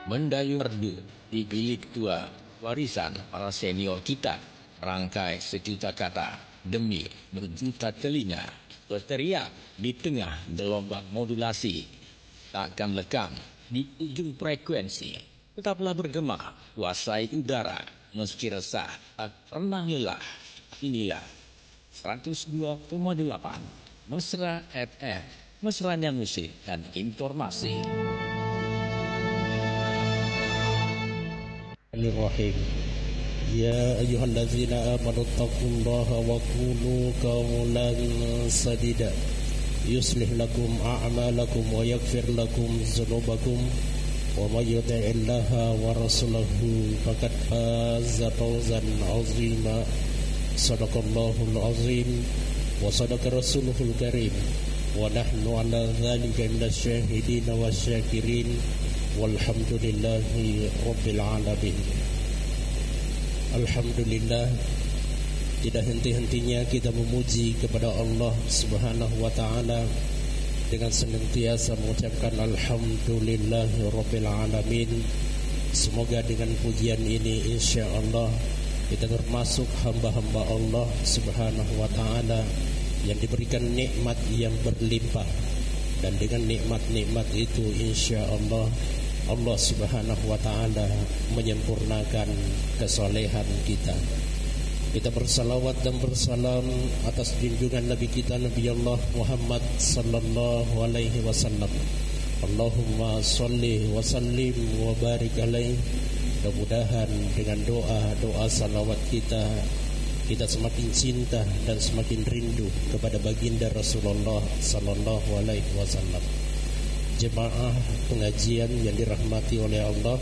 Mendayung merdu di bilik tua, warisan para senior kita, rangkai sejuta kata demi berjuta telinga, berteriak di tengah gelombang modulasi, takkan lekang di ujung frekuensi, tetaplah bergema, kuasai udara, meski resah, tak pernah lelah. Inilah 102,8 Mesra FM, mesranya musik dan informasi. Bismillahirrahmanirrahim. Ya ayyuhallazina amanu taqullaha wa qulu qawlan sadida yuslih lakum a'malakum wa yaghfir lakum dzunubakum wa may yuti'illaha wa rasulahu faqad faza fawzan 'azima. Shadaqallahul 'azim wa sadaqa rasuluhul karim wa nahnu 'ala dzalika minasyahidin wasyakirin. Walhamdulillahi Rabbil Alamin. Alhamdulillah, tidak henti-hentinya kita memuji kepada Allah Subhanahu wa ta'ala dengan senantiasa mengucapkan Alhamdulillahi Rabbil Alamin. Semoga dengan pujian ini insyaAllah kita termasuk hamba-hamba Allah Subhanahu wa ta'ala yang diberikan nikmat yang berlimpah. Dan dengan nikmat-nikmat itu insyaAllah Allah Subhanahu wa ta'ala menyempurnakan kesolehan kita. Kita bersalawat dan bersalam atas junjungan Nabi kita Nabi Allah Muhammad sallallahu alaihi wasallam. Allahumma salli wa sallim wa barik alaihi. Mudah-mudahan dengan doa salawat kita semakin cinta dan semakin rindu kepada baginda Rasulullah sallallahu alaihi wasallam. Jemaah pengajian yang dirahmati oleh Allah,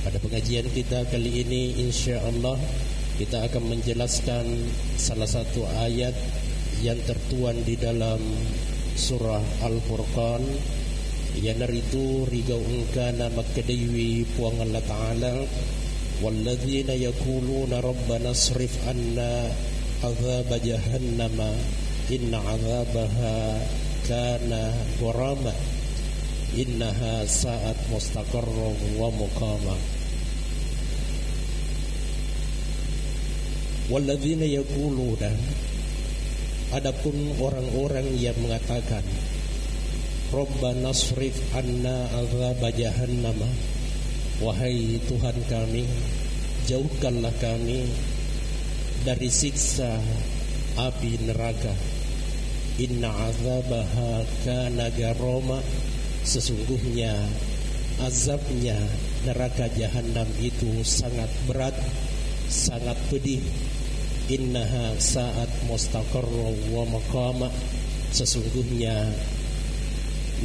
pada pengajian kita kali ini insyaallah kita akan menjelaskan salah satu ayat yang tertuan di dalam surah Al-Furqan yang itu rigau engkana makadaywi puang Allah Ta'ala walladzina yaquluna rabbana asrif anna azab jahannama inna azabaha kana gharama innaha sa'at mustaqarran wa muqama. Walladzina yaquluna, adapun orang-orang yang mengatakan Rabbana asrif anna azab jahannama, wahai Tuhan kami, jauhkanlah kami dari siksa api neraka. Inna azabaha kana garoma, sesungguhnya azabnya neraka jahanam itu sangat berat, sangat pedih. Innaha sa'at mustaqarra wa maqama, sesungguhnya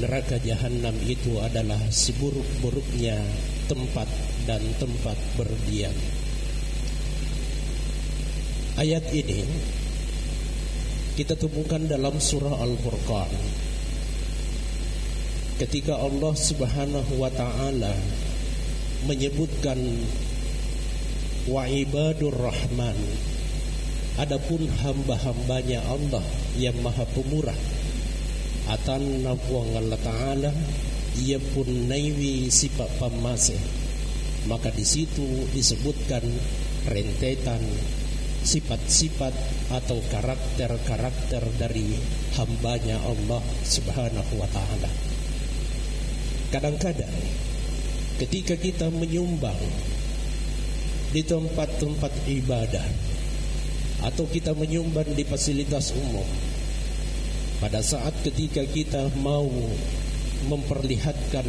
neraka jahanam itu adalah seburuk-buruknya tempat dan tempat berdiam. Ayat ini kita temukan dalam surah Al-Furqan ketika Allah Subhanahu wa ta'ala menyebutkan wa ibadur rahman, adapun hamba-hambanya Allah yang maha pemurah, atan nabuang Allah Ta'ala ia pun naiwi sifat pamasih, maka di situ disebutkan rentetan sifat-sifat atau karakter-karakter dari hambanya Allah Subhanahu wa ta'ala. Kadang-kadang ketika kita menyumbang di tempat-tempat ibadah atau kita menyumbang di fasilitas umum, pada saat ketika kita mau memperlihatkan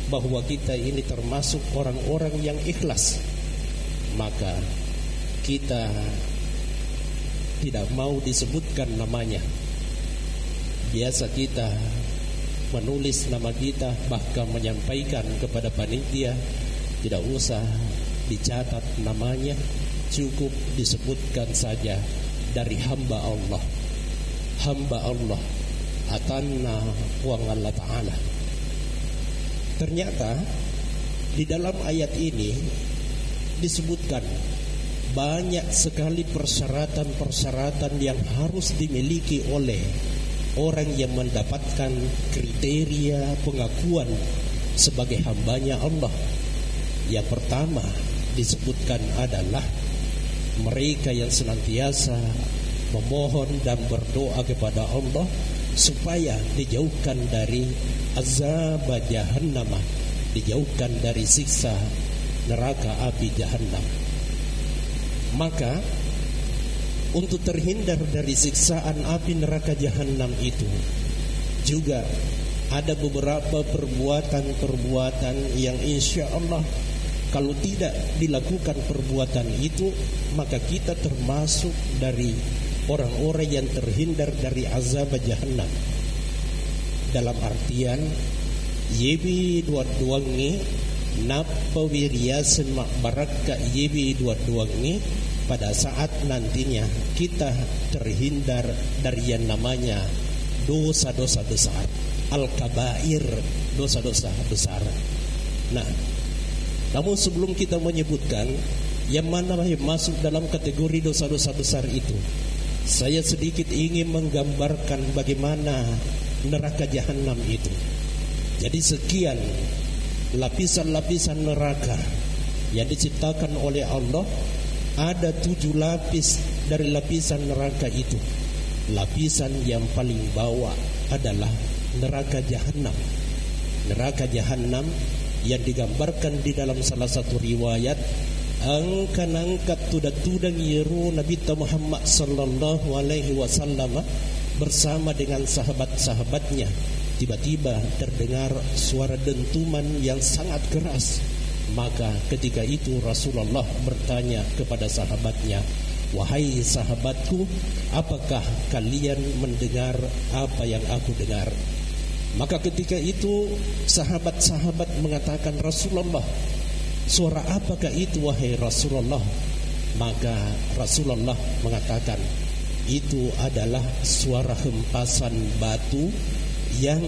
bahwa kita ini termasuk orang-orang yang ikhlas, maka kita tidak mau disebutkan namanya. Biasa kita menulis nama kita, bahkan menyampaikan kepada panitia, tidak usah dicatat namanya, cukup disebutkan saja dari hamba Allah. Hamba Allah atanna wa Allah Ta'ala. Ternyata di dalam ayat ini disebutkan banyak sekali persyaratan-persyaratan yang harus dimiliki oleh orang yang mendapatkan kriteria pengakuan sebagai hambanya Allah Yang pertama disebutkan adalah mereka yang senantiasa memohon dan berdoa kepada Allah supaya dijauhkan dari azab jahannam, dijauhkan dari siksa neraka api jahannam. Maka untuk terhindar dari siksaan api neraka jahannam itu juga ada beberapa perbuatan-perbuatan yang insya Allah kalau tidak dilakukan perbuatan itu, maka kita termasuk dari orang-orang yang terhindar dari azab jahannam. Dalam artian yebi dua-duangi napa wiriasen makbaraka yebi dua-duangi pada saat nantinya kita terhindar dari yang namanya dosa-dosa besar, al-kabair, dosa-dosa besar. Nah, namun sebelum kita menyebutkan yang mana yang masuk dalam kategori dosa-dosa besar itu, saya sedikit ingin menggambarkan bagaimana neraka jahanam itu. Jadi sekian lapisan-lapisan neraka yang diciptakan oleh Allah. Ada 7 lapis dari lapisan neraka itu. Lapisan yang paling bawah adalah neraka jahanam. Neraka jahanam yang digambarkan di dalam salah satu riwayat, angkat tudang yeru Nabi Muhammad sallallahu alaihi wasallam bersama dengan sahabat-sahabatnya. Tiba-tiba terdengar suara dentuman yang sangat keras. Maka ketika itu Rasulullah bertanya kepada sahabatnya, "Wahai sahabatku, apakah kalian mendengar apa yang aku dengar?" Maka ketika itu sahabat-sahabat mengatakan, "Rasulullah, suara apakah itu wahai Rasulullah?" Maka Rasulullah mengatakan, "Itu adalah suara hempasan batu yang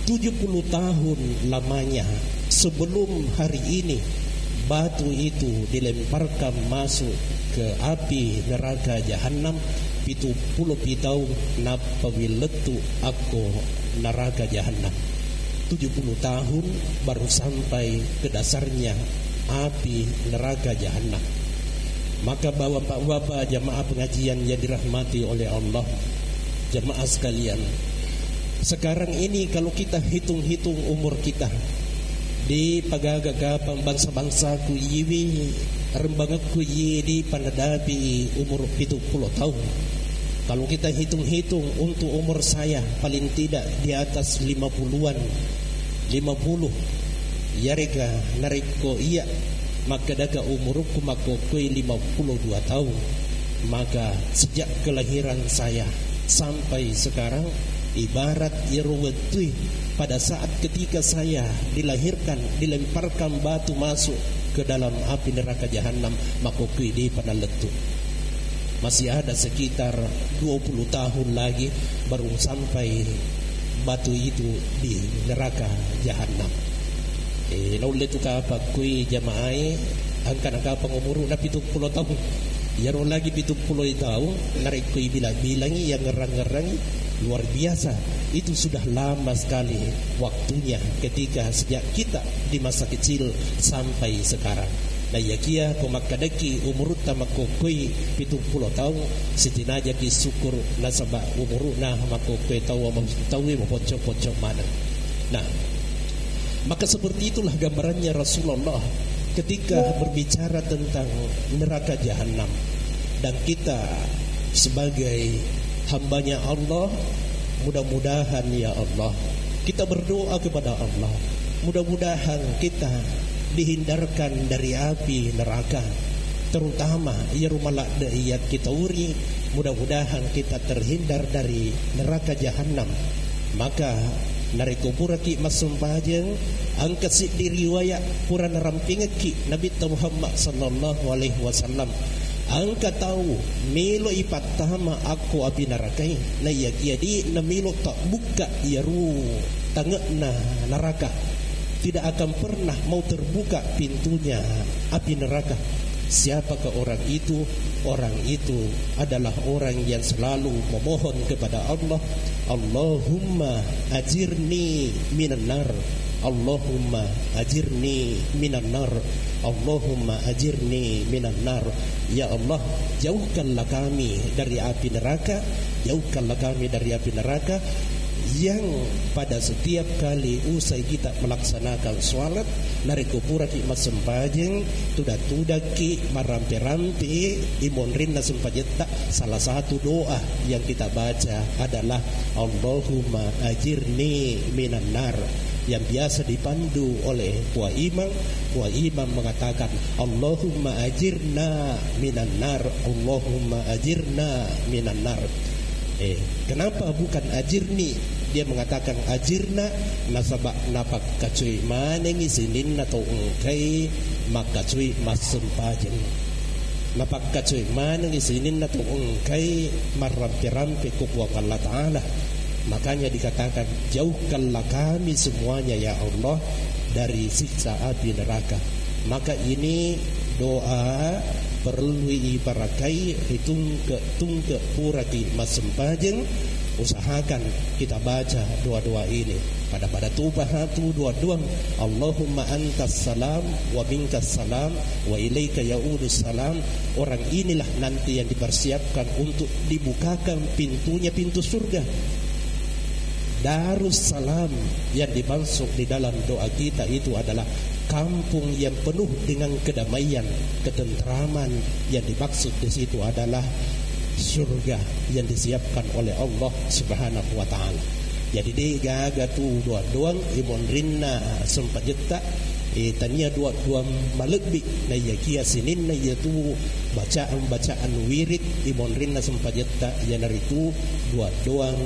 70 tahun lamanya sebelum hari ini batu itu dilemparkan masuk ke api neraka jahanam, 70 tahun napa wiletu aku neraka jahanam. 70 tahun baru sampai ke dasarnya api neraka jahanam." Maka bapak-bapak jamaah pengajian yang dirahmati oleh Allah, jamaah sekalian, sekarang ini kalau kita hitung-hitung umur kita di pagagagapang bangsa-bangsa ku yiwi rembangak ku di panadapi umur 70 tahun. Kalau kita hitung-hitung untuk umur saya paling tidak di atas 50-an, 50 yarega nariko iya, maka daga umurku makokoi 52 tahun. Maka sejak kelahiran saya sampai sekarang ibarat irwetui pada saat ketika saya dilahirkan dilemparkan batu masuk ke dalam api neraka jahanam, makokui di pada letup. Masih ada sekitar 20 tahun lagi baru sampai batu itu di neraka jahanam. Lalu letu ka kui jamaai angka pengumur na 70 tahun. Yaro lagi 70 tahun narik kui bilangi yang ngerang-ngerang luar biasa. Itu sudah lama sekali waktunya ketika sejak kita di masa kecil sampai sekarang. Nah ya kia komakadaki umur tamakokoi 70 tahun sitinaja ki syukur nasaba umur nah makokoi tahu pocok mana. Nah, maka seperti itulah gambarannya Rasulullah ketika berbicara tentang neraka jahanam. Dan kita sebagai hambanya Allah, mudah-mudahan ya Allah, kita berdoa kepada Allah, mudah-mudahan kita dihindarkan dari api neraka, terutama ya rumalak da'iyat kita uri, mudah-mudahan kita terhindar dari neraka jahanam. Maka nariko puraki masumpajeng angkat si diriwayat pura narampingaki Nabi Muhammad sallallahu alaihi wasallam angka tahu melo ipatama aku api narakai na yadi na melo tak buka yaru tangna neraka, tidak akan pernah mau terbuka pintunya api neraka. Siapakah orang itu? Orang itu adalah orang yang selalu memohon kepada Allah, Allahumma ajirni minan nar, Allahumma ajirni minan nar, Allahumma ajirni minan nar. Ya Allah, jauhkanlah kami dari api neraka, jauhkanlah kami dari api neraka. Yang pada setiap kali usai kita melaksanakan sholat nari kupura ki masempajeng tudak ki marampe-rampe imonrinna sempajetta. Salah satu doa yang kita baca adalah Allahumma ajirni minan nar, yang biasa dipandu oleh Puan Imam. Puan Imam mengatakan Allahumma ajirna minan nar, Allahumma ajirna minan nar. Kenapa bukan ajirni? Dia mengatakan ajirna nasabak napak kacui maneng isinin atau engkai maka cui masempajeng. Napak kacui maneng isinin atau engkai marampe-rampe kukuang Allah Ta'ala. Makanya dikatakan jauhkanlah kami semuanya ya Allah dari siksa api neraka. Maka ini doa perlu ibarakai tungke purati masempajeng. Usahakan kita baca doa-doa ini pada tubah hatu doa-doa. Allahumma antas salam wa minkas salam wa ilaika yaudus salam. Orang inilah nanti yang dipersiapkan untuk dibukakan pintunya, pintu surga Darussalam. Yang dimaksud di dalam doa kita itu adalah kampung yang penuh dengan kedamaian, ketentraman. Yang dimaksud di situ adalah surga yang disiapkan oleh Allah Subhanahu wa taala. Jadi dia gaga tu doang imon rinna sempat jeta tania doang malebik na yakia sinin na yaitu bacaan wirid imon rinna sempat jeta yang dari itu doang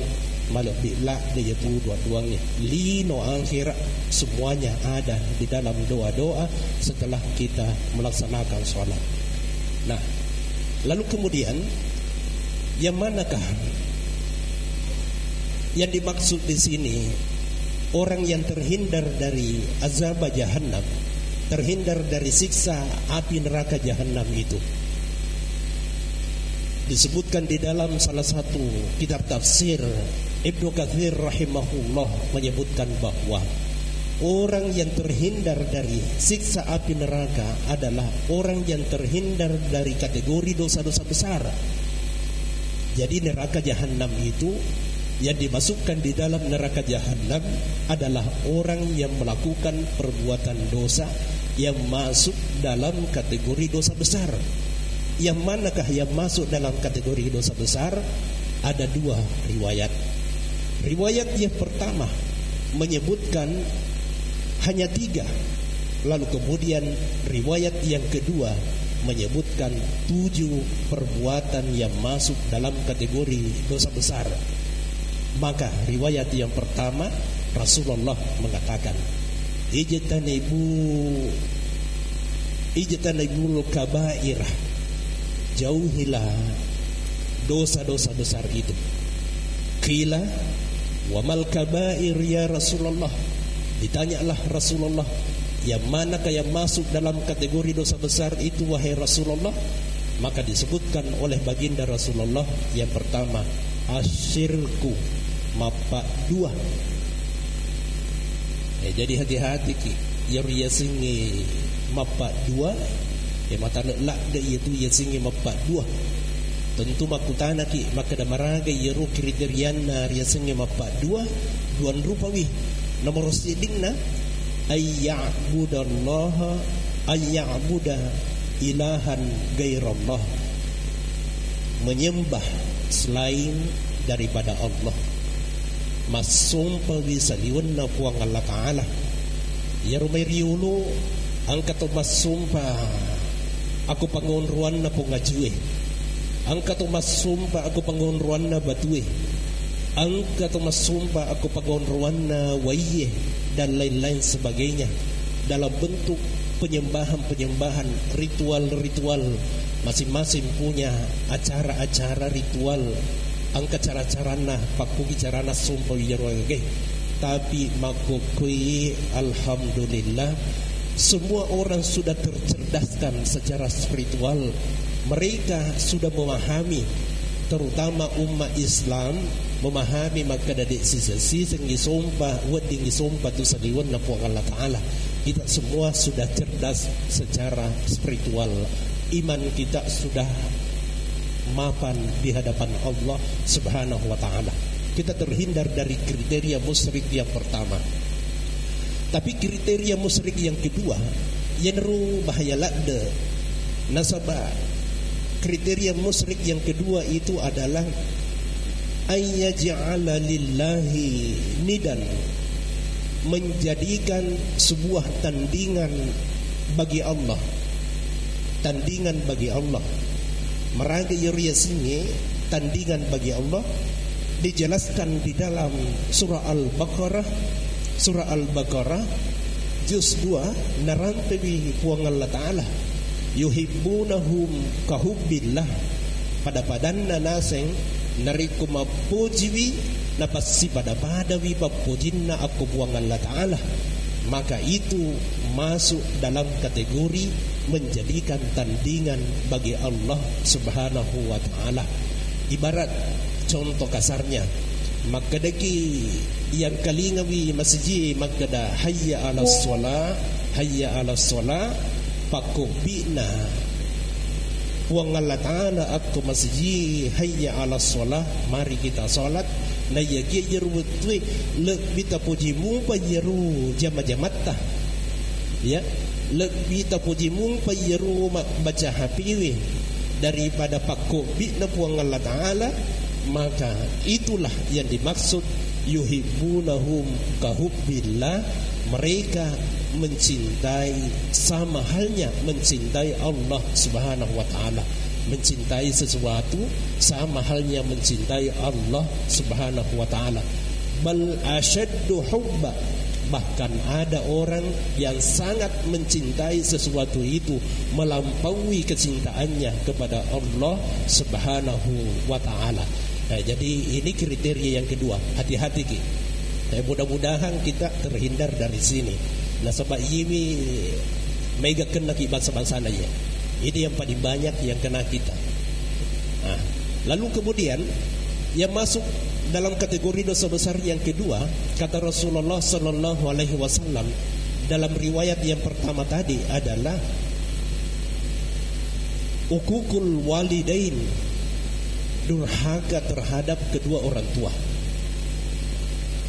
malebik lah dia yaitu doangnya lino akhirat semuanya ada di dalam doa-doa setelah kita melaksanakan sholat. Nah, lalu kemudian yang manakah yang dimaksud di sini? Orang yang terhindar dari azab jahannam, terhindar dari siksa api neraka jahannam itu disebutkan di dalam salah satu kitab tafsir. Ibnu Katsir rahimahullah menyebutkan bahwa orang yang terhindar dari siksa api neraka adalah orang yang terhindar dari kategori dosa-dosa besar. Jadi neraka jahanam itu, yang dimasukkan di dalam neraka jahanam adalah orang yang melakukan perbuatan dosa yang masuk dalam kategori dosa besar. Yang manakah yang masuk dalam kategori dosa besar? Ada dua riwayat. Riwayat yang pertama menyebutkan hanya 3. Lalu kemudian riwayat yang kedua menyebutkan 7 perbuatan yang masuk dalam kategori dosa besar. Maka riwayat yang pertama Rasulullah mengatakan ijtanibul kabairah, jauhilah dosa-dosa besar itu. Qila wa mal kabair ya Rasulullah. Ditanyalah Rasulullah, yang manakah yang masuk dalam kategori dosa besar itu wahai Rasulullah? Maka disebutkan oleh baginda Rasulullah yang pertama asyirku, mapa 2. Jadi hati-hati ki yang dia singi mapa 2 mata nak dia itu dia singi mapa 2. Tentu makutana ki maka damaraga yeru kriteriana dia singi mapa 2 duan rupawi nomor sidingna ayya'buda ilahan gairallah, menyembah selain daripada Allah. Masumpa wisaliwan na puang Allah Ta'ala ya rumay riulo angkat masumpa aku pangonruan na pungajuwe, angkat masumpa aku pangonruan na batuwe, angkat masumpa aku pangonruan na waiye dan lain-lain sebagainya dalam bentuk penyembahan-penyembahan, ritual-ritual. Masing-masing punya acara-acara ritual. Angka cara-carana pakugi carana sumpah wijarwage. Tapi makukui alhamdulillah semua orang sudah tercerdaskan secara spiritual. Mereka sudah memahami terutama umat Islam memahami maka dari sisi gisompa wading gisompa tu saliwan na po Allah Ta'ala. Kita semua sudah cerdas secara spiritual, iman kita sudah mapan di hadapan Allah Subhanahu wa Ta'ala. Kita terhindar dari kriteria musyrik yang pertama. Tapi kriteria musyrik yang kedua yang bahaya lakde nasabah. Kriteria musyrik yang kedua itu adalah ayyaj'ala lillahi nidan, menjadikan sebuah tandingan bagi Allah. Tandingan bagi Allah. Meraga yuria sini tandingan bagi Allah dijelaskan di dalam surah Al-Baqarah. Surah Al-Baqarah juz 2 narantawi puang Allah Ta'ala yuhibbunahum kahubbillah, pada padanna naseng nariku mapujiwi napasi pada padawi papujinna aku puang Allah Ta'ala. Maka itu masuk dalam kategori menjadikan tandingan bagi Allah Subhanahu wa Ta'ala. Ibarat contoh kasarnya, makadaki yang kalingawi masjid makada hayya ala sholah, hayya ala sholah pakubina puang Allah Ta'ala aku masjid hayya ala sholah, mari kita salat na yagi yerwetwe lebih tapujimu payeru jama-jamata ya, lebih tapujimu payeru baca hapiwi daripada pakubina puang Allah Ta'ala. Maka itulah yang dimaksud yuhibbunahum kahubbillah, mereka mencintai sama halnya mencintai Allah Subhanahu wa Ta'ala. Mencintai sesuatu sama halnya mencintai Allah Subhanahu wa Ta'ala. Bal asyaddu hubba, bahkan ada orang yang sangat mencintai sesuatu itu melampaui kecintaannya kepada Allah Subhanahu wa Ta'ala. Nah, jadi ini kriteria yang kedua. Hati-hati ki. Mudah-mudahan kita terhindar dari sini. Nah, sebab ini mega kena ki bangsa-bangsa ya. Ini yang paling banyak yang kena kita. Nah, lalu kemudian yang masuk dalam kategori dosa besar yang kedua, kata Rasulullah sallallahu alaihi wasallam dalam riwayat yang pertama tadi adalah uququl walidain, durhaka terhadap kedua orang tua.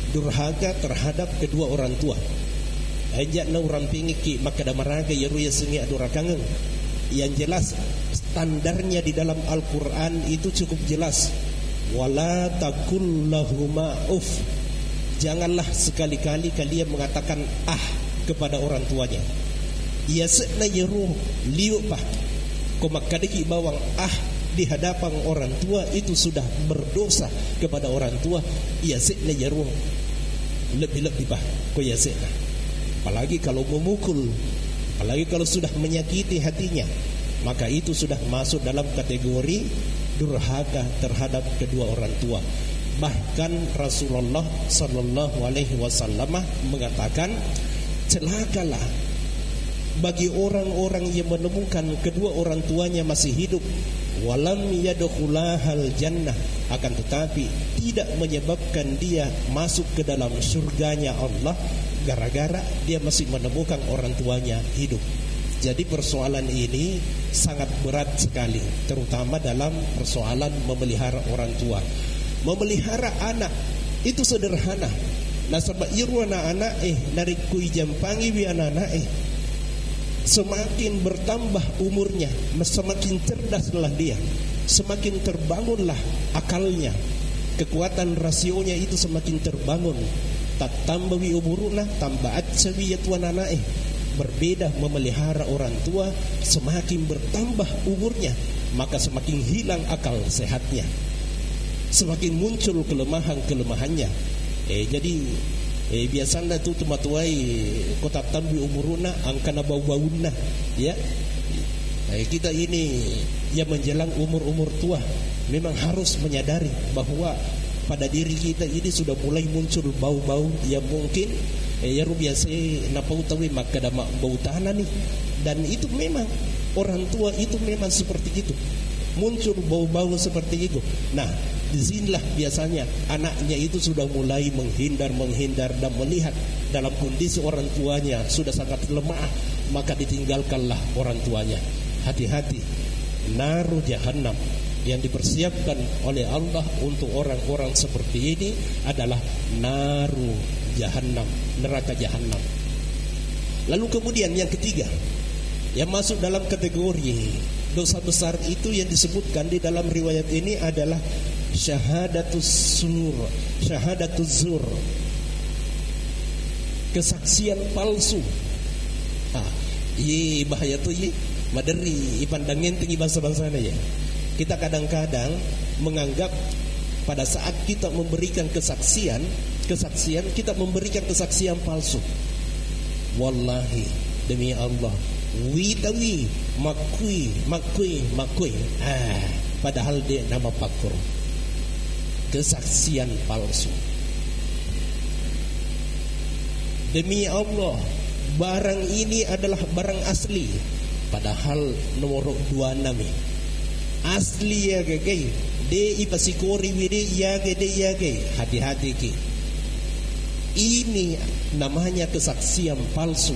Durhaka terhadap kedua orang tua. Ajak na orang pingiki maka damaraga yaruya sengi adurakangan. Yang jelas standarnya di dalam Al-Quran itu cukup jelas. Wala takul lahuma uf, janganlah sekali-kali kalian mengatakan kepada orang tuanya. Ia sekna yeruh liuk pah komakadiki bawang di hadapan orang tua itu sudah berdosa kepada orang tua. Ia sekna yeruh lebih-lebih pah ko ia sekna. Apalagi kalau memukul, apalagi kalau sudah menyakiti hatinya, maka itu sudah masuk dalam kategori durhaka terhadap kedua orang tua. Bahkan Rasulullah sallallahu alaihi wasallam mengatakan, celakalah bagi orang-orang yang menemukan kedua orang tuanya masih hidup, walam yadkhulahal jannah, akan tetapi tidak menyebabkan dia masuk ke dalam surganya Allah gara-gara dia masih menemukan orang tuanya hidup. Jadi persoalan ini sangat berat sekali, terutama dalam persoalan memelihara orang tua. Memelihara anak itu sederhana. Nah, sebab irwana anak narikui jampangi wi anak semakin bertambah umurnya, semakin cerdaslah dia, semakin terbangunlah akalnya, kekuatan rasionya itu semakin terbangun. Tak tambawi umuruna tambaat sawi tuan anak Berbeda memelihara orang tua, semakin bertambah umurnya, maka semakin hilang akal sehatnya, semakin muncul kelemahan-kelemahannya. Jadi biasanya tu tematuai kota tambi umuruna angkana bau-bauna ya. Kita ini yang menjelang umur-umur tua memang harus menyadari bahwa pada diri kita ini sudah mulai muncul bau-bau yang mungkin ya biasa napau tahu maka ada bau tanah nih. Dan itu memang orang tua itu memang seperti itu. muncul bau-bau seperti itu. Nah, disinilah biasanya anaknya itu sudah mulai menghindar dan melihat dalam kondisi orang tuanya sudah sangat lemah, maka ditinggalkanlah orang tuanya. Hati-hati, naru jahannam yang dipersiapkan oleh Allah untuk orang-orang seperti ini adalah naru jahannam, neraka jahannam. Lalu kemudian yang ketiga, yang masuk dalam kategori dosa besar itu yang disebutkan di dalam riwayat ini adalah syahadatuz zur, kesaksian palsu. Iya bahaya tuh ya, maderi ipandangin tinggi bangsa-bangsana ya. Kita kadang-kadang menganggap pada saat kita memberikan kesaksian kita memberikan kesaksian palsu. Wallahi, demi Allah, witawi makui. Padahal dia nama pakur. Kesaksian palsu. Demi Allah, barang ini adalah barang asli, padahal nomor 2 nami asli ya gay de ipasikori wide ya gay. Hati-hati ki, ini namanya kesaksian palsu.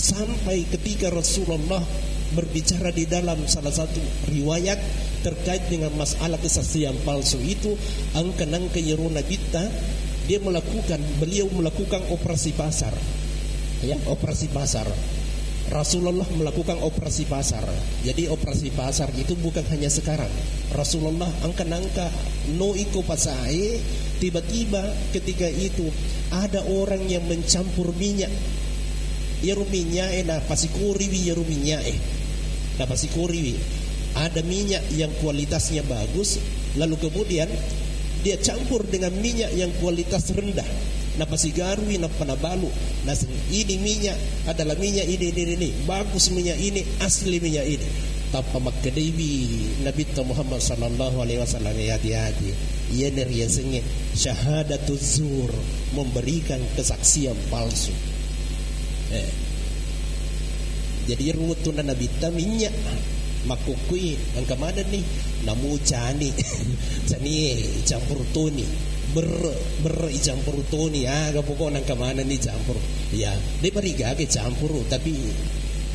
Sampai ketika Rasulullah berbicara di dalam salah satu riwayat terkait dengan masalah kesaksian palsu itu, angkanang kayeruna kita, beliau melakukan operasi pasar. Ya, operasi pasar. Rasulullah melakukan operasi pasar. Jadi operasi pasar itu bukan hanya sekarang. Rasulullah angka no iko pasai, tiba-tiba ketika itu ada orang yang mencampur minyak. Yaru minyak na pasikuriwi yaru minyak na pasikuriwi. Ada minyak yang kualitasnya bagus, lalu kemudian dia campur dengan minyak yang kualitas rendah. Na pasigarwi na panabalu. Nah, ini minyak adalah minyak ini. Bagus minyak ini, asli minyak ini. Tanpa makdewi Nabi Muhammad sallallahu alaihi wasallam hati-hati. Ia neriasanya syahadatuz zur, memberikan kesaksian palsu. Jadi ruwetuna Nabi ta minyak makukui ang kamadan ni namu cani campur tuni ber campur tuni kapoko nang kamadan ni campur ya de bariga ke campur tapi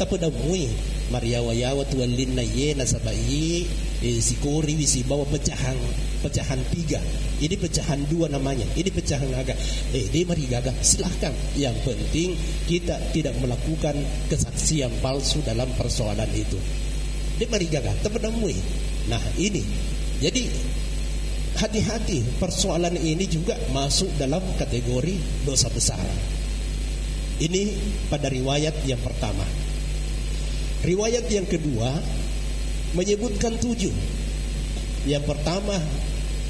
tapodamui mariawayawa tualin na ye nasabai sikori wisi bawa pecahan 3, ini pecahan 2 namanya, ini pecahan agak dia marigaga, silahkan. Yang penting kita tidak melakukan kesaksian palsu dalam persoalan itu. Dia marigaga terpedamui. Nah ini, jadi hati-hati, persoalan ini juga masuk dalam kategori dosa besar. Ini pada riwayat yang pertama. Riwayat yang kedua menyebutkan 7. Yang pertama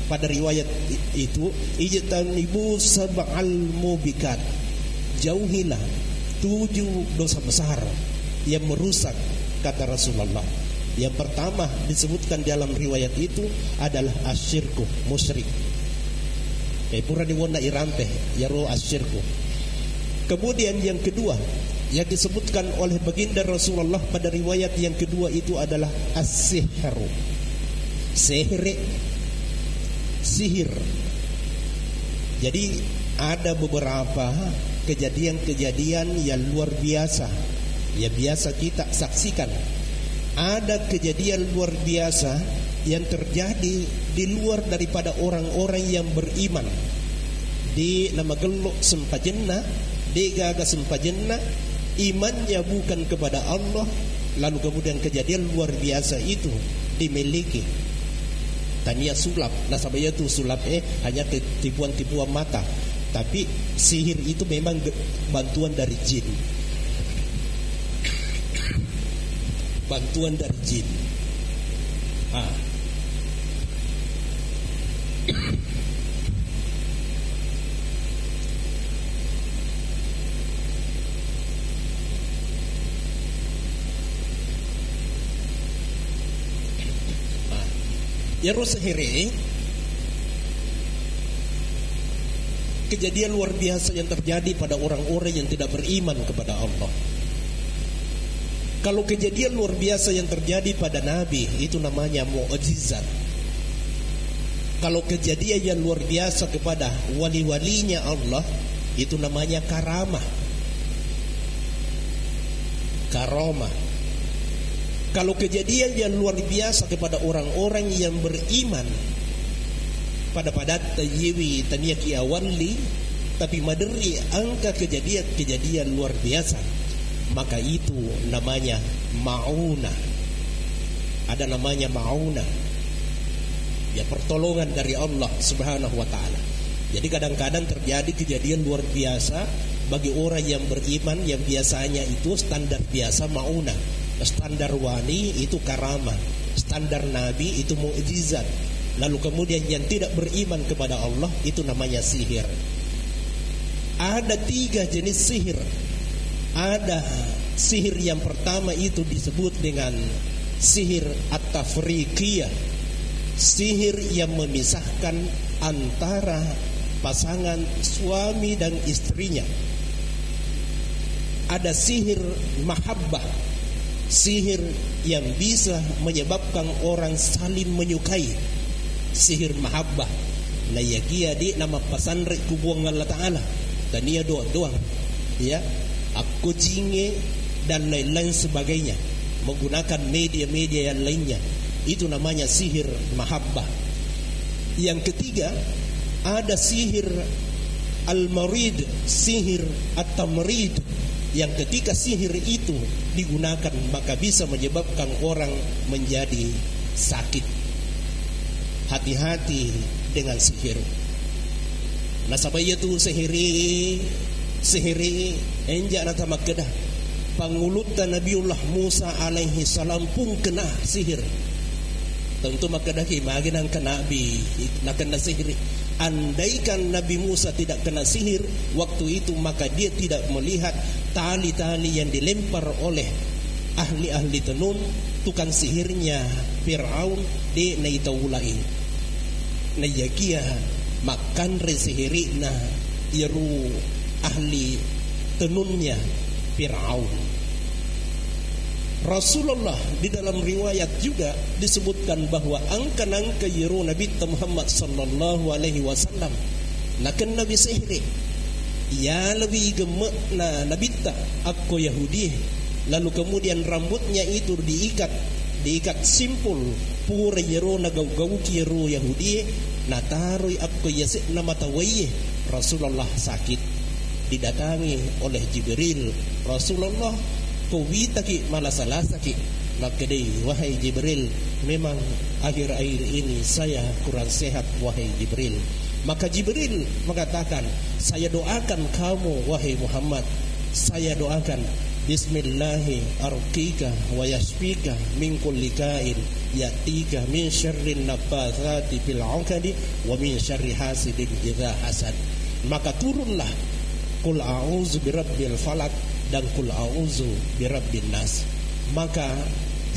pada riwayat itu, ijtanibu sab'al mubikat, jauhilah 7 dosa besar yang merusak, kata Rasulullah. Yang pertama disebutkan dalam riwayat itu adalah asyirku, musyrik. Pura diwona irampe yaro asyirku. Kemudian yang kedua yang disebutkan oleh baginda Rasulullah pada riwayat yang kedua itu adalah as-sihru, sihir. Jadi ada beberapa kejadian-kejadian yang luar biasa yang biasa kita saksikan. Ada kejadian luar biasa yang terjadi di luar daripada orang-orang yang beriman. Di nama gelok sempajenna, di gaga sempajenna, imannya bukan kepada Allah. Lalu kemudian kejadian luar biasa itu dimiliki. Tania sulap, nasabaya itu sulap hanya tipuan-tipuan mata. Tapi sihir itu memang bantuan dari jin. Bantuan dari jin. Yarus sihiri, kejadian luar biasa yang terjadi pada orang-orang yang tidak beriman kepada Allah. Kalau kejadian luar biasa yang terjadi pada Nabi itu namanya mukjizat. Kalau kejadian yang luar biasa kepada wali-walinya Allah itu namanya karamah. Karamah. Kalau kejadian yang luar biasa kepada orang-orang yang beriman pada tayyiwi taniyaki awali, tapi maderi angka kejadian luar biasa, maka itu namanya ma'unah. Ada namanya ma'unah, ya pertolongan dari Allah Subhanahu wa ta'ala. Jadi kadang-kadang terjadi kejadian luar biasa bagi orang yang beriman, yang biasanya itu standar biasa ma'unah, standar wali itu karamah, standar nabi itu mukjizat. Lalu kemudian yang tidak beriman kepada Allah itu namanya sihir. Ada 3 jenis sihir. Ada sihir yang pertama itu disebut dengan sihir at-tafriqiyah, sihir yang memisahkan antara pasangan suami dan istrinya. Ada sihir mahabbah, sihir yang bisa menyebabkan orang saling menyukai. Sihir mahabbah na yagia di nama pasandri kubuang Allah Ta'ala, dan ia doang ya, aku jinge dan lain-lain sebagainya, menggunakan media-media yang lainnya. Itu namanya sihir mahabbah. Yang ketiga, ada sihir al-marid, sihir at-tamrid, yang ketika sihir itu digunakan maka bisa menyebabkan orang menjadi sakit. Hati-hati dengan sihir. Nah, sabaya tu sihiri enjak nata magkedah. Pangulutan Nabiullah Musa alaihi salam pun kena sihir. Tentu magkedah kimagi nang kena kena sihir. Andaikan Nabi Musa tidak kena sihir waktu itu, maka dia tidak melihat tali-tali yang dilempar oleh ahli-ahli tenun, tukang sihirnya Fir'aun di naitaulai. Nayakia makan resihiri na iru ahli tenunnya Fir'aun. Rasulullah di dalam riwayat juga disebutkan bahwa angka-angka iru Nabi Muhammad sallallahu alaihi wasallam nakan Nabi sihiri. Ya lebih gemek na Nabi tak aku Yahudi. Lalu kemudian rambutnya itu diikat simpul pura yero na gaw-gaw kiro Yahudi, nataroi ako yasik na matawaye. Rasulullah sakit, didatangi oleh Jibril. Rasulullah kuwita ki malasalasa ki, magkadai, wahai Jibril, memang akhir-akhir ini saya kurang sehat wahai Jibril. Maka Jibril mengatakan, saya doakan kamu wahai Muhammad, saya doakan Bismillahi arqika wa yashfika min kulli kain yatika min syarrin nafathati fil 'uqadi wa min syarri hasidin idza hasad. Maka turunlah qul a'udzu birabbil falaq dan qul a'udzu birabbin nas. Maka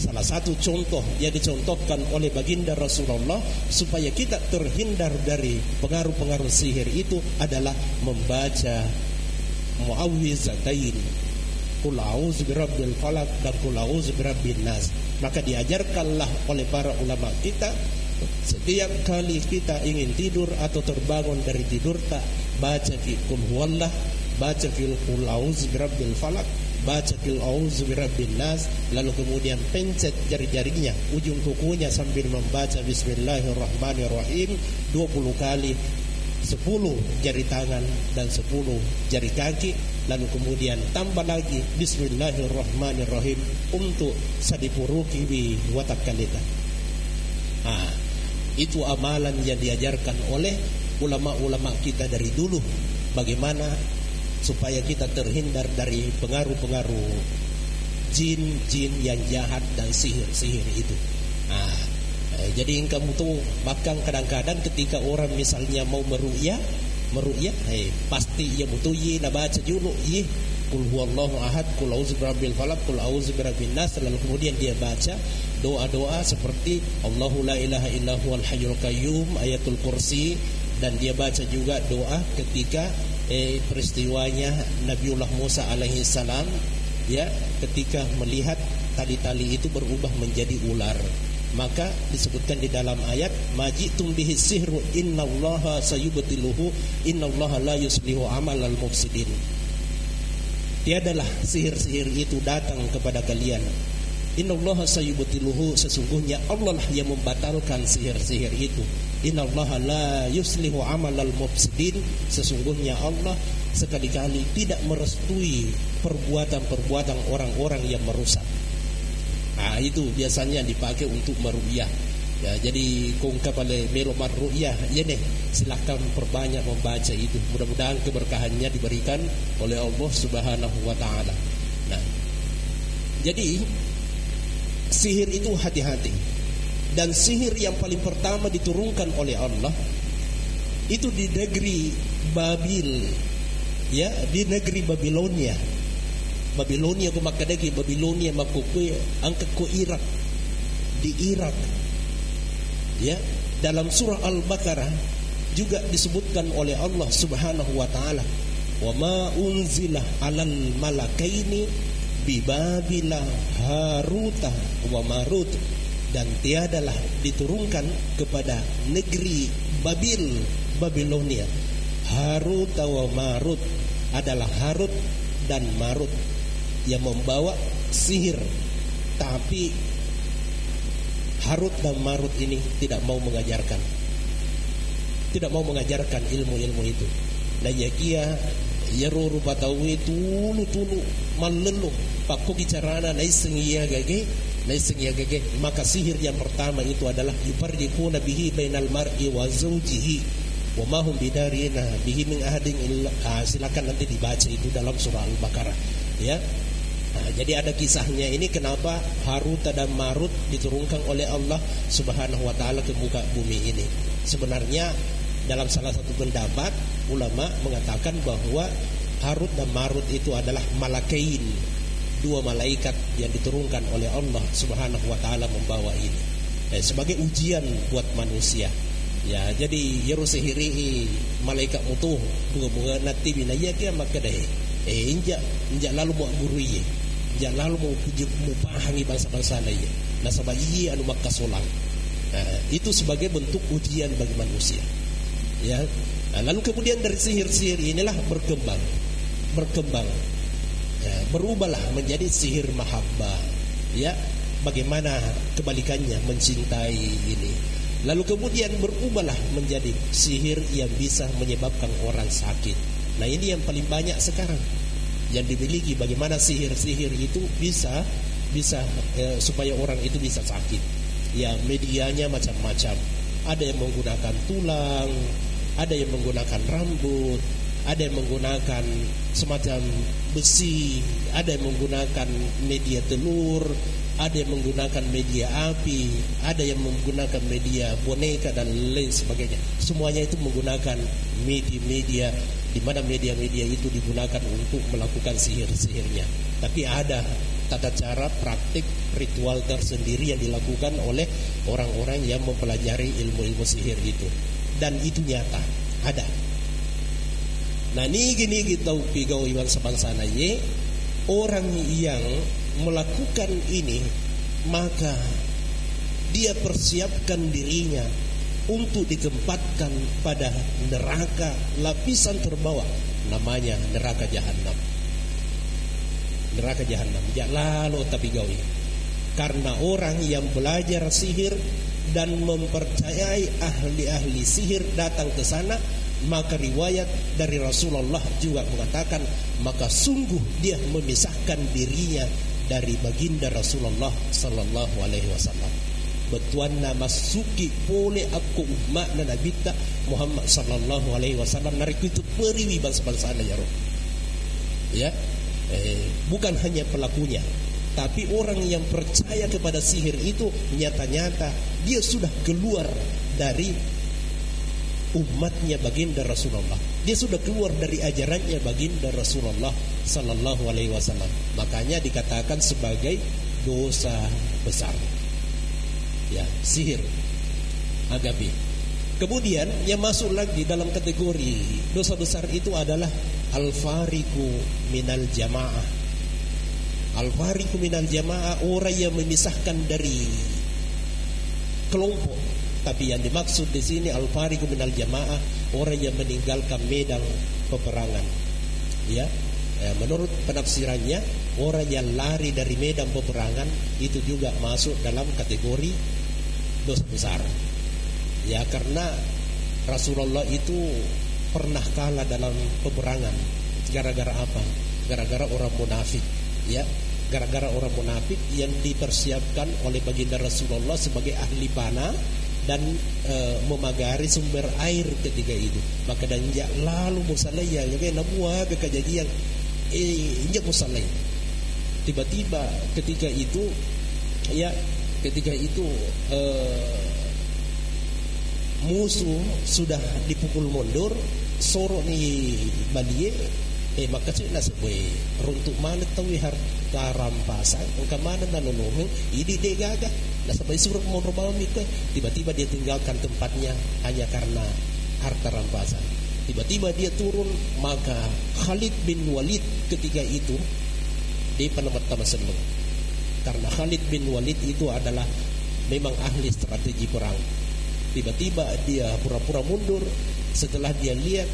salah satu contoh yang dicontohkan oleh baginda Rasulullah supaya kita terhindar dari pengaruh-pengaruh sihir itu adalah membaca muawwizatain, Qul a'udzu birabbil falaq dan Qul a'udzu birabbin nas. Maka diajarkanlah oleh para ulama kita, setiap kali kita ingin tidur atau terbangun dari tidur, tak baca qul huwallah, baca qul a'udzu birabbil falaq, baca qul a'udzu birabbin nas, lalu kemudian pencet jari-jarinya, ujung kukunya sambil membaca bismillahirrahmanirrahim 20 kali, 10 jari tangan dan 10 jari kaki, lalu kemudian tambah lagi bismillahirrahmanirrahim untuk sadipuruki bi watakalita. Itu amalan yang diajarkan oleh ulama-ulama kita dari dulu, bagaimana supaya kita terhindar dari pengaruh-pengaruh jin-jin yang jahat dan sihir-sihir itu. Jadi kamu tuh bahkan kadang-kadang ketika orang misalnya mau meru'yah, pasti ia butuh ye na baca dulu ye qul huwallahu ahad, qul a'udzu birabbil falaq, qul a'udzu birabbin nas, lalu kemudian dia baca doa-doa seperti Allahu la ilaha illa huwal hayyul qayyum, ayatul kursi, dan dia baca juga doa ketika peristiwanya Nabiullah Musa alaihi salam ya, ketika melihat tali-tali itu berubah menjadi ular, maka disebutkan di dalam ayat majitum bihi sihru innallaha sayubtiluhu innallaha la yuslihu amalal mufsidin. Tiadalah sihir-sihir itu datang kepada kalian. Innallaha sayubtiluhu, sesungguhnya Allah lah yang membatalkan sihir-sihir itu. Innallaha la yuslihu amalal mufsidin, sesungguhnya Allah sekali-kali tidak merestui perbuatan-perbuatan orang-orang yang merusak. Nah, itu biasanya dipakai untuk meru'yah. Ya, jadi kungkap oleh melomar ru'yah. Ya nih, silahkan perbanyak membaca itu. Mudah-mudahan keberkahannya diberikan oleh Allah Subhanahu wa taala. Nah, jadi sihir itu hati-hati. Dan sihir yang paling pertama diturunkan oleh Allah itu di negeri Babil. Ya, di negeri Babilonia. Babilonia ko makadagi, Babilonia makukuy angkat ko Irak, di Irak. Ya, dalam surah Al-Baqarah juga disebutkan oleh Allah Subhanahu wa taala, "Wa ma unzila 'alal malakaini bi Babila Haruta wa Marut," dan tiadalah diturunkan kepada negeri Babil, Babilonia. Harut wa Marut adalah Harut dan Marut yang membawa sihir, tapi Harut dan Marut ini tidak mau mengajarkan ilmu-ilmu itu. Nah, ya kia ya ruru batawi tulu malelu pakku bicarana naiseng iya gage. Maka sihir yang pertama itu adalah yufarriquna bihi bainal mar'i wa zawjihi wa ma hum bidarina bihi min ahadin illa. Silakan nanti dibaca itu dalam surah Al-Baqarah, ya. Nah, jadi ada kisahnya ini kenapa Harut dan Marut diturunkan oleh Allah Subhanahu wa taala ke muka bumi ini. Sebenarnya dalam salah satu pendapat ulama mengatakan bahwa Harut dan Marut itu adalah malakain, dua malaikat yang diturunkan oleh Allah Subhanahu wa taala membawa ini sebagai ujian buat manusia. Ya, jadi yerusihiri malaikat mutuh bunga-bunga nanti binaya kia maka deh injak lalu mau gurui, injak lalu mau pahangi bangsa-bangsa lain. Nah, sebab iya anu maka solang. Itu sebagai bentuk ujian bagi manusia. Ya. Nah, lalu kemudian dari sihir-sihir inilah berkembang. Ya, berubahlah menjadi sihir mahabbah. Ya, bagaimana kebalikannya mencintai ini. Lalu kemudian berubahlah menjadi sihir yang bisa menyebabkan orang sakit. Nah, ini yang paling banyak sekarang yang dimiliki. Bagaimana sihir-sihir itu bisa supaya orang itu bisa sakit. Ya, medianya macam-macam. Ada yang menggunakan tulang, ada yang menggunakan rambut, ada yang menggunakan semacam besi, ada yang menggunakan media telur, ada yang menggunakan media api, ada yang menggunakan media boneka dan lain sebagainya. Semuanya itu menggunakan media-media, di mana media-media itu digunakan untuk melakukan sihir-sihirnya. Tapi ada tata cara praktik ritual tersendiri yang dilakukan oleh orang-orang yang mempelajari ilmu-ilmu sihir itu, dan itu nyata ada. Nah, ini gini kita pigau iwan sebangsa naye, orang yang melakukan ini maka dia persiapkan dirinya untuk ditempatkan pada neraka lapisan terbawah, namanya neraka jahanam. Neraka jahanam. Ya lalu tapi gawi. Karena orang yang belajar sihir dan mempercayai ahli-ahli sihir datang ke sana, maka riwayat dari Rasulullah juga mengatakan, maka sungguh dia memisahkan dirinya dari baginda Rasulullah sallallahu alaihi wasallam. Betuanna masuki pole aku umat na nabita Muhammad sallallahu alaihi wasallam nariku itu periwi bangsa-bangsa ya roh. Ya, bukan hanya pelakunya, tapi orang yang percaya kepada sihir itu nyata-nyata dia sudah keluar dari umatnya baginda Rasulullah. Dia sudah keluar dari ajarannya baginda Rasulullah sallallahu alaihi wasallam. Makanya dikatakan sebagai dosa besar. Ya, sihir agabi. Kemudian yang masuk lagi dalam kategori dosa besar itu adalah al-fariqu minal jamaah. Al-fariqu minal jamaah, orang yang memisahkan dari kelompok. Tapi yang dimaksud di sini al-fariqu minal jamaah, orang yang meninggalkan medan peperangan. Ya, menurut penafsirannya, orang yang lari dari medan peperangan itu juga masuk dalam kategori dosa besar. Ya, karena Rasulullah itu pernah kalah dalam peperangan. Gara-gara apa? Gara-gara orang munafik. Ya, gara-gara orang munafik yang dipersiapkan oleh baginda Rasulullah sebagai ahli panah dan memagari sumber air ketika itu. Maka dan lalu musalaya ya nabuah ke kejadian injak musalaya. Tiba-tiba ketika itu musuh sudah dipukul mundur, sorok ni balie, maka sila sebuah runtuk mana tahu harta rampasan, ke mana nanolong, ini dia gagah, nasabay suruh mau rumah mikir, tiba-tiba dia tinggalkan tempatnya hanya karena harta rampasan. Tiba-tiba dia turun, maka Khalid bin Walid ketika itu dia penama senang, karena Khalid bin Walid itu adalah memang ahli strategi perang. Tiba-tiba dia pura-pura mundur setelah dia lihat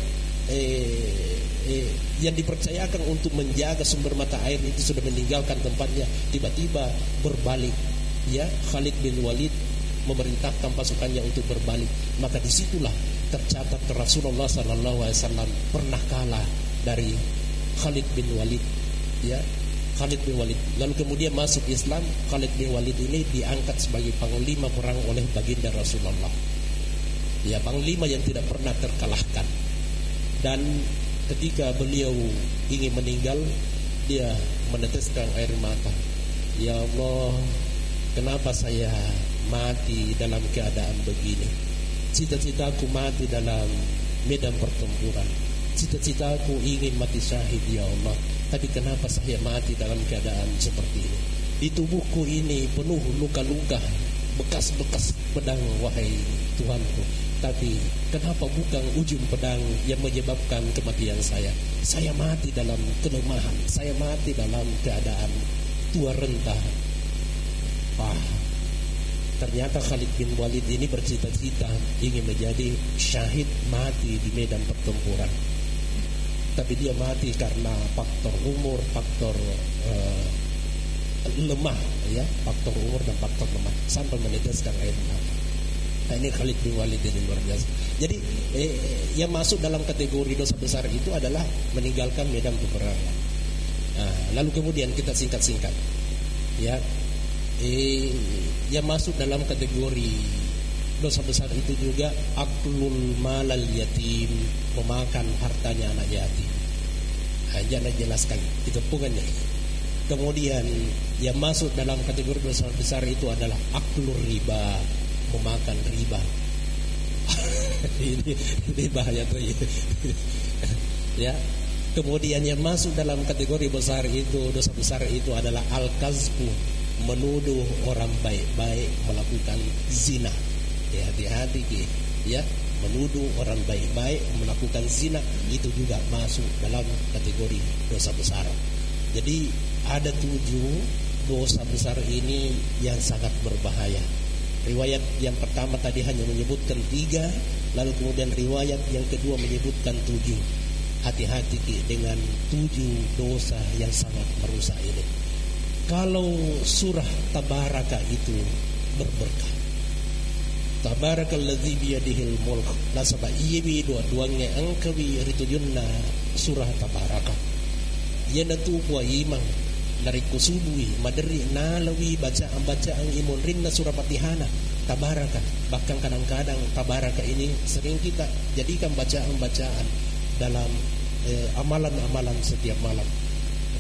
yang dipercayakan untuk menjaga sumber mata air itu sudah meninggalkan tempatnya. Tiba-tiba berbalik, ya, Khalid bin Walid memerintahkan pasukannya untuk berbalik. Maka disitulah tercatat Rasulullah SAW pernah kalah dari Khalid bin Walid, ya, Khalid bin Walid. Lalu kemudian masuk Islam. Khalid bin Walid ini diangkat sebagai panglima perang oleh baginda Rasulullah. Ya, panglima yang tidak pernah terkalahkan. Dan ketika beliau ingin meninggal, dia meneteskan air mata. Ya Allah, kenapa saya mati dalam keadaan begini? Cita-citaku mati dalam medan pertempuran. Cita-citaku ingin mati syahid, ya Allah. Tapi kenapa saya mati dalam keadaan seperti ini? Di tubuhku ini penuh luka-luka, bekas-bekas pedang, wahai Tuhanku. Tapi kenapa bukan ujung pedang yang menyebabkan kematian saya? Saya mati dalam kelemahan, saya mati dalam keadaan tua renta. Ternyata Khalid bin Walid ini bercita-cita ingin menjadi syahid, mati di medan pertempuran. Tapi dia mati karena faktor umur, faktor lemah, ya, faktor umur dan faktor lemah, sampai meneteskan air mata. Nah, ini Khalid bin Walid ini luar biasa. Jadi yang masuk dalam kategori dosa besar itu adalah meninggalkan medan peperangan. Lalu kemudian kita singkat-singkat, ya, yang masuk dalam kategori dosa besar itu juga aklul malal yatim, memakan hartanya anak yatim. Jangan jelaskan itu pungannya. Kemudian yang masuk dalam kategori dosa besar itu adalah aklul riba, memakan riba. ini bahaya tuh ya. Kemudian yang masuk dalam kategori besar itu, dosa besar itu adalah al-kazbu, menuduh orang baik-baik melakukan zina. Ya, hati-hati ya, menuduh orang baik-baik melakukan zina itu juga masuk dalam kategori dosa besar. Jadi ada 7 dosa besar ini yang sangat berbahaya. Riwayat yang pertama tadi hanya menyebutkan 3, lalu kemudian riwayat yang kedua menyebutkan 7. Hati-hati dengan 7 dosa yang sangat merusak ini. Kalau surah Tabaraka itu berberkah, Tabarakalladzi biyadihil mulk, nasaba iyebi dua-duanya angkawi ritujunna surah Tabaraka. Yana tu buah imang dari kusubui maderi nalawi bacaan imun rinna surah Fatihana Tabaraka. Bahkan kadang-kadang Tabaraka ini sering kita jadikan bacaan-bacaan dalam amalan-amalan setiap malam.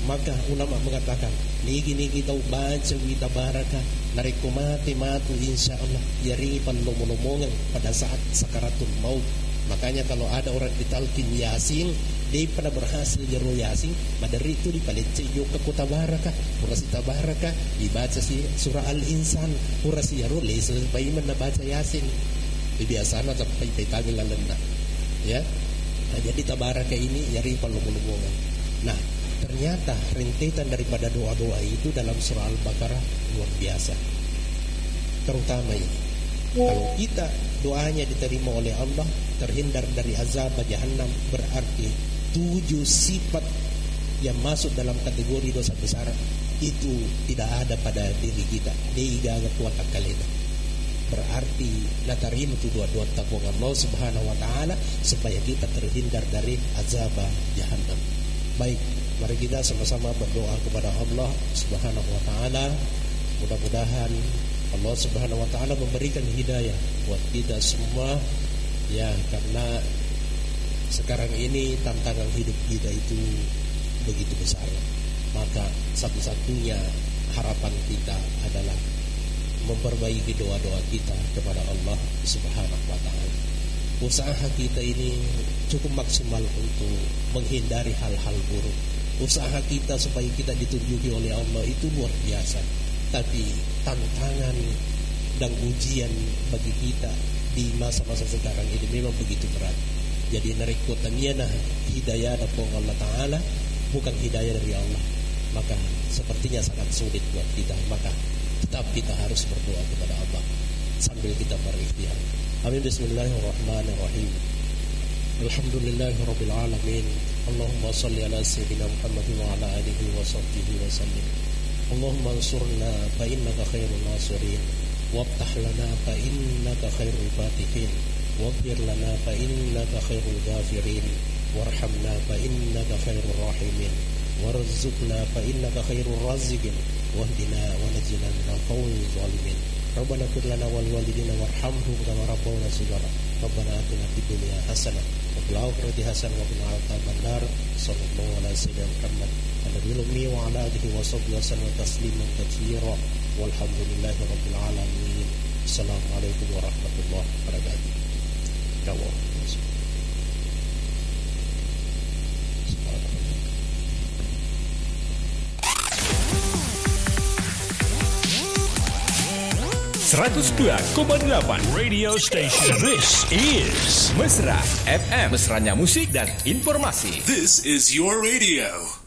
Maka ulama mengatakan nigi tahu baca wi Tabaraka nariku mati insyaallah yari panlomong-lomongan pada saat sakaratul maut. Makanya kalau ada orang ditalkin Yasin, dia pada berhasil jero Yasin, madari itu dipalece yo ke Tabaraka, urasi Tabaraka dibaca si surah Al-Insan, urasi jero les supaya baca Yasin. Biasana sampai tagil lalenda. Ya. Nah, jadi Tabaraka ini yari panlomong-lomongan. Nah, ternyata rentetan daripada doa-doa itu dalam surah Al-Baqarah luar biasa. Terutama ini, kalau kita doanya diterima oleh Allah, terhindar dari azab jahannam, berarti 7 sifat yang masuk dalam kategori dosa besar itu tidak ada pada diri kita. Dia agak kuat kalena. Berarti natarim itu doa-doa takwa Allah Subhanahu wa taala supaya kita terhindar dari azab jahannam. Baik, mari kita sama-sama berdoa kepada Allah Subhanahu wa taala. Mudah-mudahan Allah Subhanahu wa taala memberikan hidayah buat kita semua ya, karena sekarang ini tantangan hidup kita itu begitu besar. Maka satu-satunya harapan kita adalah memperbaiki doa-doa kita kepada Allah Subhanahu wa taala. Usaha kita ini cukup maksimal untuk menghindari hal-hal buruk. Usaha kita supaya kita ditunjuki oleh Allah itu luar biasa. Tapi tantangan dan ujian bagi kita di masa-masa sekarang ini memang begitu berat. Jadi narikotannya hidayah dari Allah Ta'ala, bukan hidayah dari Allah. Maka sepertinya sangat sulit buat kita. Maka tetap kita harus berdoa kepada Allah sambil kita berikhtiar. Amin. Bismillahirrahmanirrahim. Alhamdulillahirabbil alamin. Allahumma shalli ala sayyidina Muhammad wa ala alihi wa sahbihi wa sallim. Allahumma ansurna fa innaka khairun nasirin, waftah lana fa innaka khairul fatihin, waghfir lana fa innaka khairul ghafirin, warhamna fa innaka khairur rahimin, warzuqna fa innaka khairur raziqin, wahdina wa najina minal qawmi zalimin. Rabbana ighfir lana wal walidina warhamhum kama rabbawna shighara. Rabbana atina fid dunya hasanah wa fil akhirati hasanah wa qina adzaban nar. Sallallahu alaihi wasallam Muhammad Nabi wa ala alihi wa sahbihi wasallam tasliman katsira. Walhamdulillahi rabbil alamin. Assalamualaikum warahmatullahi wabarakatuh. .8 Radio Station. This is Mesra FM. Mesranya musik dan informasi. This is your radio.